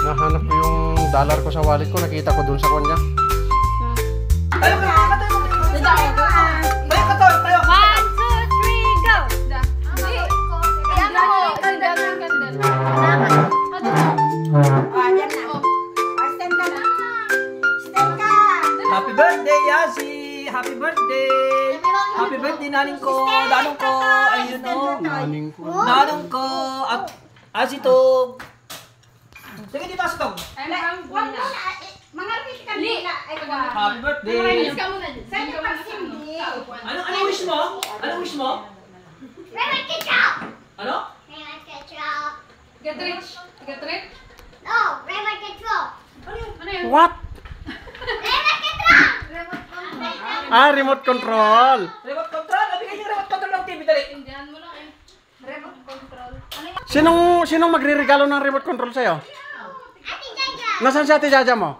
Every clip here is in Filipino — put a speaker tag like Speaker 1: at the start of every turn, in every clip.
Speaker 1: Nahanap ko yung dollar ko sa wallet ko, nakita ko dun sa kanya.
Speaker 2: Tayo ka! Tayo ka! Tayo!
Speaker 3: 1, 2, 3, go!
Speaker 2: Happy birthday, Yasi! Happy birthday! Happy birthday, naning ko! Nanong ko! Ayun o!
Speaker 1: Naning ko.
Speaker 2: Nanong ko! At asitog! Sige dito asitog! Happy birthday! Ano wish mo? Ano wish mo? Ano?
Speaker 3: Get rich? Get rich?
Speaker 1: What? Remote control.
Speaker 2: Remote control? Bigay niyo remote control ng TV, dali!
Speaker 3: Indian mo lang eh. Remote control.
Speaker 1: Sinong magre-regalo ng remote control sa'yo? Nasaan si Ate Jaja mo?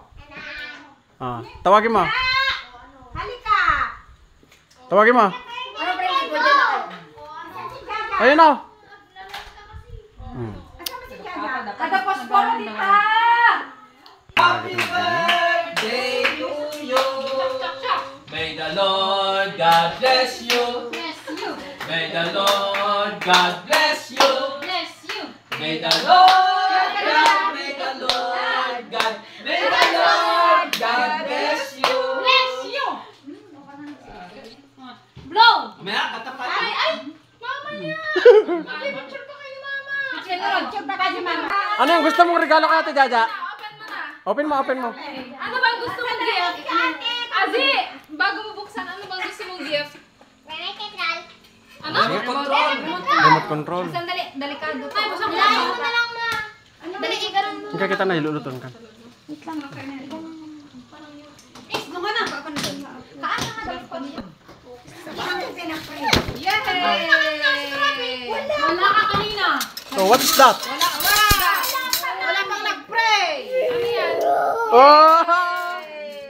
Speaker 1: Tawagin mo.
Speaker 4: Halika!
Speaker 1: Tawagin mo. Ayun o.
Speaker 3: Kada posporo dito!
Speaker 2: Happy birthday! Lord God bless you.
Speaker 3: Bless you.
Speaker 2: May the Lord God bless you.
Speaker 3: Bless you.
Speaker 2: May the Lord God, may the Lord God, may the Lord God bless you.
Speaker 3: Bless you. Blow.
Speaker 2: Mamaya, katapat.
Speaker 3: Ay! Mama niya! Mag-picture pa kayo, mama!
Speaker 4: Picture pa kasi mama.
Speaker 1: Ano yung gusto mong regalo kay Ate Jaja?
Speaker 3: Open mo na.
Speaker 1: Open mo, open mo.
Speaker 3: Ano bang gusto mong gift? Azi! Bago mo buksan, ano bang gusto mong gift? Ano?
Speaker 2: Remote control.
Speaker 1: Remote control.
Speaker 3: Sandali, delikado. Ay, buksan mo na. Dali, ikaroon mo.
Speaker 1: Hindi kita na iluluton ka.
Speaker 3: Yay! Wala ka kanina.
Speaker 1: So, what's that?
Speaker 4: Wala pang nag-pray.
Speaker 3: Ano yan?
Speaker 1: Oh!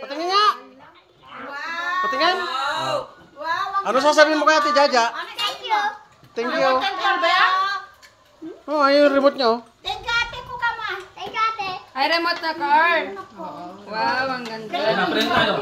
Speaker 1: Patingin nga!
Speaker 4: Wow.
Speaker 1: Patingin!
Speaker 4: Wow.
Speaker 1: Ano sasabihin mo kay Ate Jaja?
Speaker 4: Thank you.
Speaker 1: Thank you.
Speaker 4: Thank you ba?
Speaker 1: Oh, ayun yung remote niya oh.
Speaker 4: Thank you ate po ka ma. Thank you ate.
Speaker 3: Ay, remote na car. Wow, ang ganda.
Speaker 2: Ay, na-print tayo.